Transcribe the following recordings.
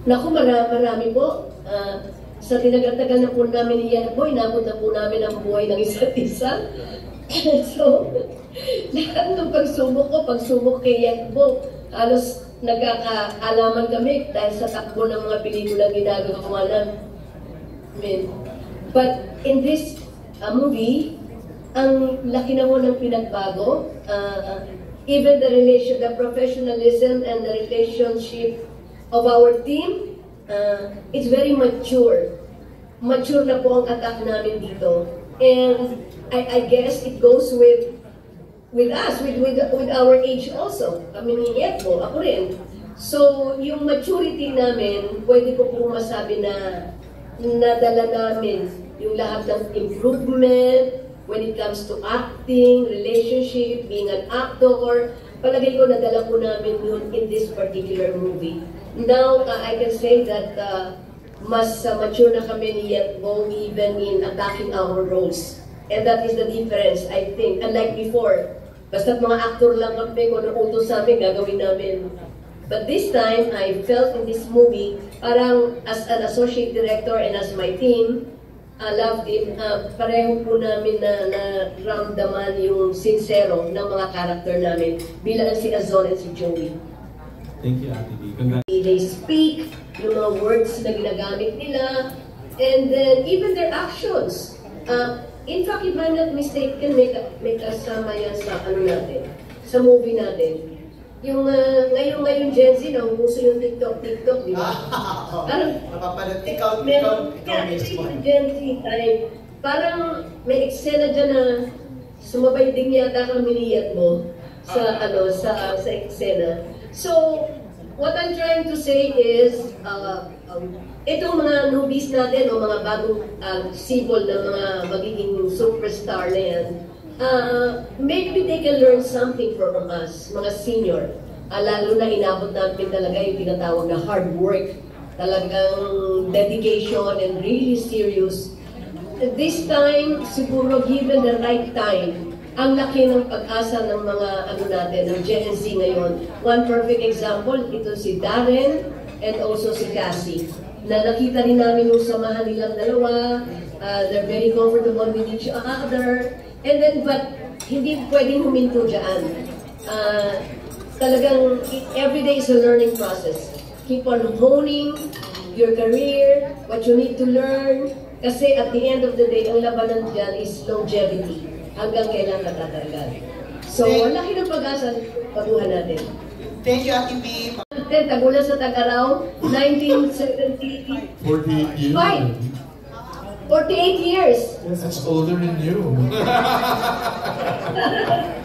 Naku, marami po. Sa tinagal-tagal na po namin ni Yan Boy, inabot na po namin ang buhay ng isa't isa. So, lahat ng pagsubok kay Yan Bo, halos nagkakaalaman kami dahil sa takbo ng mga pelikula ginagawa namin. But in this movie, ang laki naman ng pinagbago. Even the professionalism and the relationship of our team, it's very mature. Mature na po ang attack namin dito. And I guess it goes with us, with our age also. Kami ni Edmo, ako rin. So, yung maturity namin, pwede ko pong masabi na nadala namin yung lahat ng improvement when it comes to acting, relationship, being an actor. Palagay ko nadala po namin yun in this particular movie. Now, I can say that mas mature na kami ni Edmo even in attacking our roles. And that is the difference, I think. Unlike before, basta't mga actor lang kami, kung ano utos sa amin, gagawin namin. But this time, I felt in this movie, parang as an associate director and as my team, loved it, pareho po namin na ramdaman yung sincero ng mga character namin, bilang si Azon at si Joey. Thank you, Ate D. They speak, yung mga words na ginagamit nila, and then even their actions. In fact, if I'm not mistaken, may kasama yan sa ano natin, sa movie natin. Yung ngayon Gen Z, nauuso yung TikTok, di ba? Parang, napapanood, ikaw mismo. Gen Z time. Parang may eksena dyan na sumabay din yata kami ni Edmo sa eksena. So, what I'm trying to say is, itong mga newbies natin o mga bagong sibol na mga magiging superstar na yan, maybe they can learn something from us, mga senior. Lalo na inabot namin talaga yung tinatawag na hard work, talagang dedication and really serious. This time, siguro given the right time, ang laki ng pag-asa ng mga natin, ng Gen Z ngayon. One perfect example, ito si Darren and also si Cassie. Na nakita rin namin yung samahan nilang dalawa, they're very comfortable with each other, and then, but hindi pwedeng huminto dyan. Talagang, every day is a learning process. Keep on honing your career, what you need to learn, kasi at the end of the day, ang labanan dyan is longevity, hanggang kailan katatagal. So, laki ng pag-asa, paguhan natin. Thank you, Ate B. Tagulan sa Tagaraw, 1970. 48 years. 48 years. Yes, that's older than you.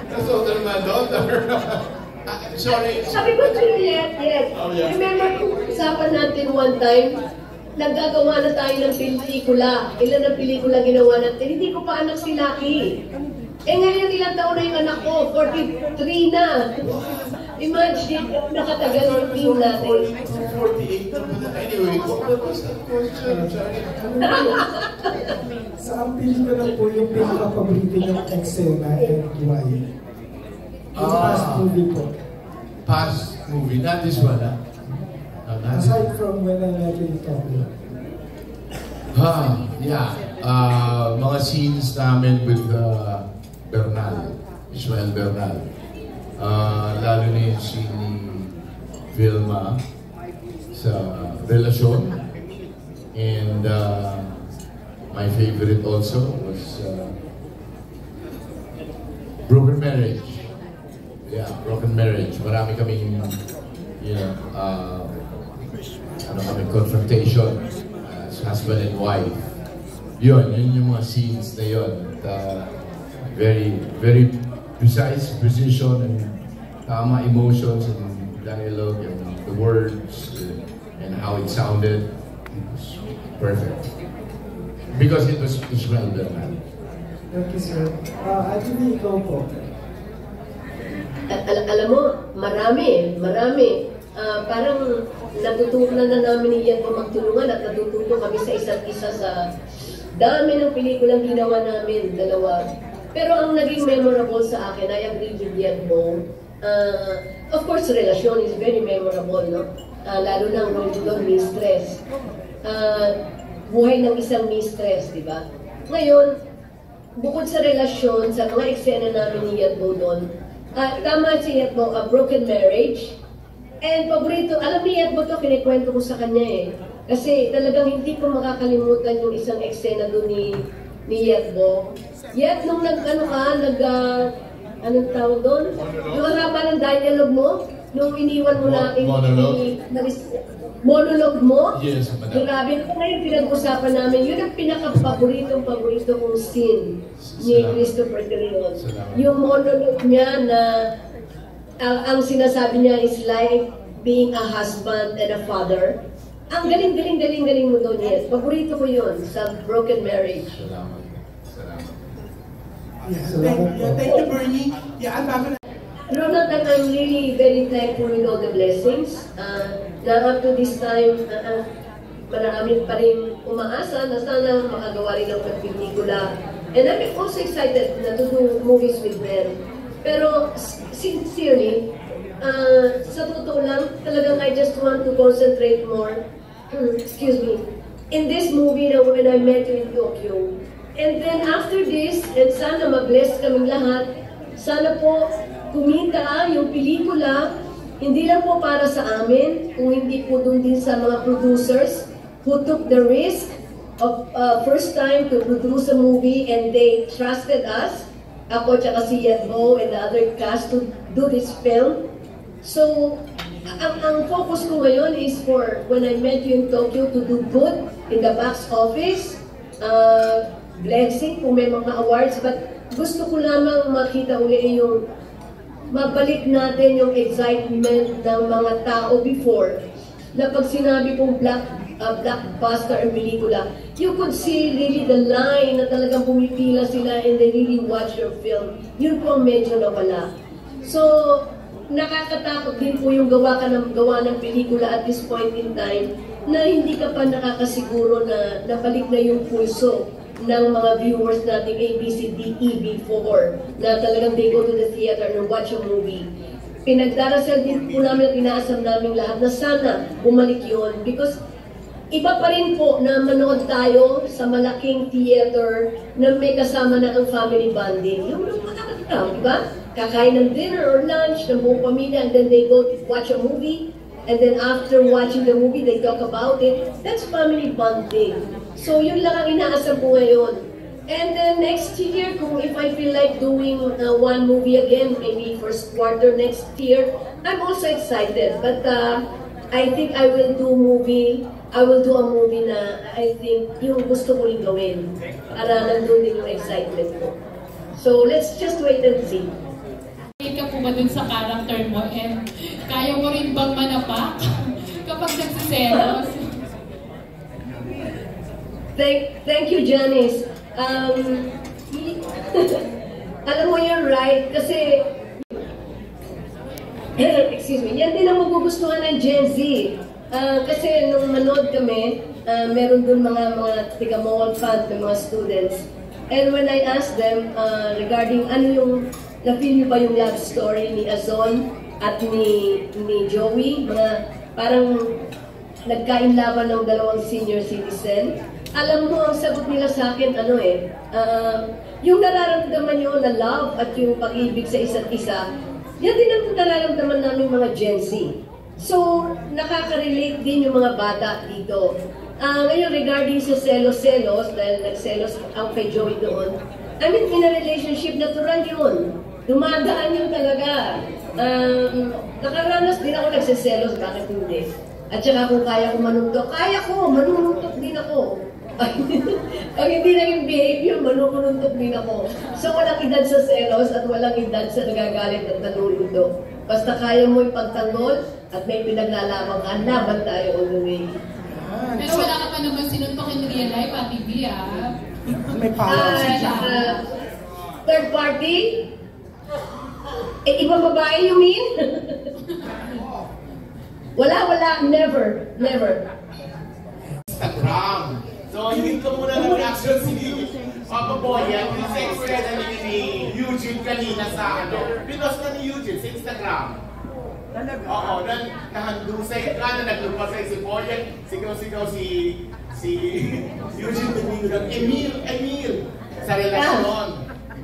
That's older than my daughter. Sorry. Sabi ko, Juliet, yes. Oh, yeah. Remember kung usapan natin one time, naggagawa na tayo ng pelikula. Ilan na pelikula ginawa natin? Hindi ko pa anak si Lucky. Ngayon ilang taon na yung anak ko? 43 na. Imagine, nakatagal yung team natin. 48 naman na. Anyway, what was that question? Saan pelikula po yung pinaka-paborito niyong eksena and why? Past movie po. Past movie, not this one, ha? Aside from When I Met Your Mother. Yeah. Mga scenes namin with Bernal, Ismael Bernal. Lalo na yung scene ni Vilma sa relasyon. And my favorite also was Broken Marriage. Yeah, Broken Marriage. Marami kaming, confrontation as husband and wife. Yun yung mga scenes na yun. Very, very precise, precision, and tama emotions and dialogue and the words and how it sounded. It was perfect. Because it was well done. Thank you, sir. Ate B, ikaw po. Alam mo, marami. Parang natutunan na namin niyan po magtulungan at natututo kami sa isa't isa sa dami ng pelikulang ginawa namin, dalawa. Pero ang naging memorable sa akin, I agree with Yan mo, Of course, relasyon is very memorable, no? Lalo na ang role doon, mistress. Buhay ng isang mistress, di ba? Ngayon, bukod sa relasyon, sa mga eksena namin ni Yatbo doon, tama si Yatbo, a broken marriage. And paborito, alam ni Yatbo to, kinikwento ko sa kanya eh. Kasi talagang hindi ko makakalimutan yung isang eksena doon ni Yatbo. Yet, nung anong tawag doon? Yung harapan ng dialogue mo, nung iniwan mo na monologue mo? Yes, madam. Grabe, ngayon pinag-usapan namin, yun ang pinaka-paborito kong scene ni Christopher De Leon. Yung monologue niya na ang sinasabi niya is like being a husband and a father. Ang galing mo doon, yes. Paborito ko yun sa Broken Marriage. Salamat. Thank you, Bernie. Yeah, ang bago na. Ronald, and I'm really very thankful with all the blessings. Na up to this time, marami pa rin umaasa na sana makagawa rin ako ng pelikula. And I'm also excited na to do movies with them. Pero sincerely, sa totoo lang, talagang I just want to concentrate more, excuse me, in this movie na When I Met You in Tokyo. And then after this, and sana mag-bless kaming lahat, sana po kumita yung pelikula, hindi lang po para sa amin, kung hindi po dun din sa mga producers who took the risk of first time to produce a movie and they trusted us, ako tsaka si Yatbo and the other cast to do this film. So, ang focus ko ngayon is for When I Met You in Tokyo to do good in the box office, blessing kung may mga awards, but gusto ko lamang makita uli yung mabalik natin yung excitement ng mga tao before na pag sinabi pong blockbuster ang pelikula, you could see really the line na talagang pumipila sila and they really watch your film. Yun po ang medyo nawala. So, nakakatakot din po yung gawa ng pelikula at this point in time na hindi ka pa nakakasiguro na nabalik na yung pulso ng mga viewers nating A, B, C, D, E before na talagang they go to the theater and watch a movie. Pinagdarasal din po namin at inaasam namin lahat na sana bumalik yun because iba pa rin po na manood tayo sa malaking theater na may kasama na ang family bonding. Yung makakataw, di ba? Kakain ng dinner or lunch ng buong pamilya and then they go to watch a movie and then after watching the movie they talk about it. That's family bonding. So yun lang ang inaasam po ngayon. And then next year, if I feel like doing one movie again, maybe first quarter next year, I'm also excited. But I think I will do a movie na I think yung gusto ko rin gawin. Para nandun din yung excitement ko. So let's just wait and see. Ka po ba dun sa character mo and kaya mo rin bang manapak kapag nagsiselos? Thank you, Janice. Alam mo, you're right. Kasi, excuse me, yan din ang magugustuhan ng Gen Z. Kasi nung manood kami, meron dun mga tiga-mall fans, mga students. And when I asked them regarding ano yung, na-feel nyo ba yung love story ni Azon at ni Joey, mga parang nagkainlaban ng dalawang senior citizen. Alam mo, ang sagot nila sa akin, yung nararamdaman nyo na love at yung pag-ibig sa isa't isa, yan din ang nararamdaman namin mga Gen Z. So, nakaka-relate din yung mga bata dito. Ngayon, regarding sa selos-selos, dahil nagselos ang kay Joey doon, I mean, in a relationship, natural yun. Dumadaan yun talaga. Nakaranas din ako nagsiselos, bakit hindi? At saka kung kaya ko manuntok, manuntok din ako. Pag hindi naging behavior, manuntok din ako. So walang edad sa selos at walang edad sa nagagalit at nanunundok. Basta kaya mo ipagtanggol at may pinaglalaban ka, laban tayo all the way. Pero wala ka pa naman sinuntok in real life, Ate B, ah. May power siya. Third party? Ibang babae, you mean? Wala, never. Instagram. So, hindi ko muna ng reaction si Boyan, yung sex na ni Eugene kanina sa pinost na ni Eugene sa Instagram. Oo, nahandusay ka na naglumpasay si Boyan, sigaw-sigaw si Eugene Domingo ng Emil sa relasyon.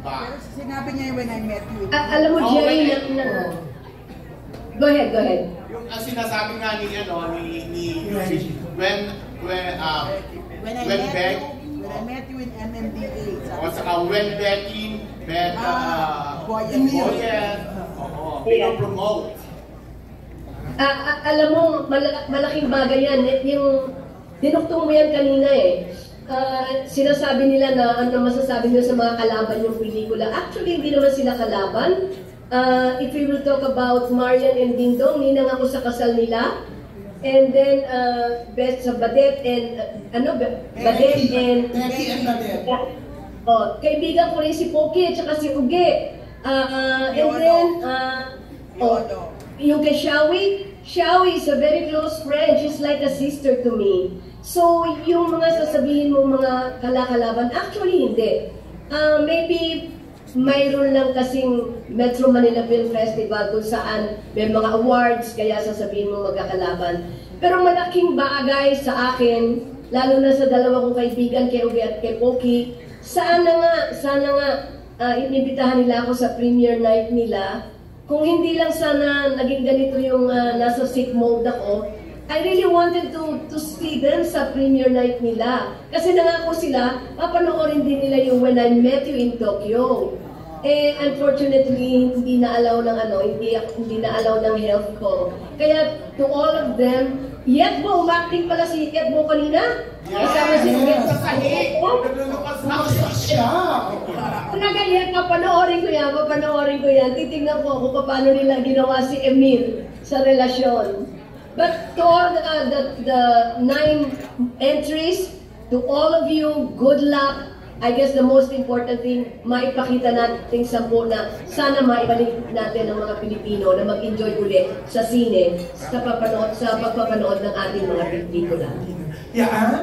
Diba? Sinabi niya when I met you. Alam mo, Jerry, Go ahead. Yung sinasabi nga ni Eugene, when I met you in MMDA. O saka when Becky met Boyan. Promote. Alam mo, malaking bagay yan. Yung dinuktong mo yan kanina sinasabi nila na ano masasabi nila sa mga kalaban yung pelikula. Actually, hindi naman sila kalaban. If we will talk about Marian and Dingdong, ninang ako sa kasal nila. And then, Beth sa Badet and, Badet and... Becky and Badet. Kaibigan ko rin si Poki at saka si Uge. And then, yung kay Shawi is a very close friend. She's like a sister to me. So, yung mga sasabihin mo mga kalakalaban, actually hindi. Maybe, mayroon lang kasing Metro Manila Film Festival kung saan may mga awards, kaya sasabihin mo magkakalaban. Pero malaking bagay sa akin, lalo na sa dalawa kong kaibigan, kay Uge at kay Poki, sana nga inibitahan nila ako sa premiere night nila. Kung hindi lang sana naging ganito yung nasa sick mode ako, I really wanted to see them sa premiere night nila. Kasi nangako sila, papanoorin din nila yung When I Met You in Tokyo. Unfortunately, hindi na-allow ng health ko. Kaya to all of them, Yetbo, umakting pala si Yetbo kanina. Kasama si Yetbo sa sahig. Bumaksak siya. Nagayet, papanoorin ko yan. Titignan ko kung paano nila ginawa si Emil sa relasyon. But to all the 9 entries, to all of you, good luck. I guess the most important thing, maipakita natin sa na sana maibalik natin ang mga Pilipino na mag-enjoy ulit sa sine, sa pagpapanood ng ating mga pelikula. Yeah.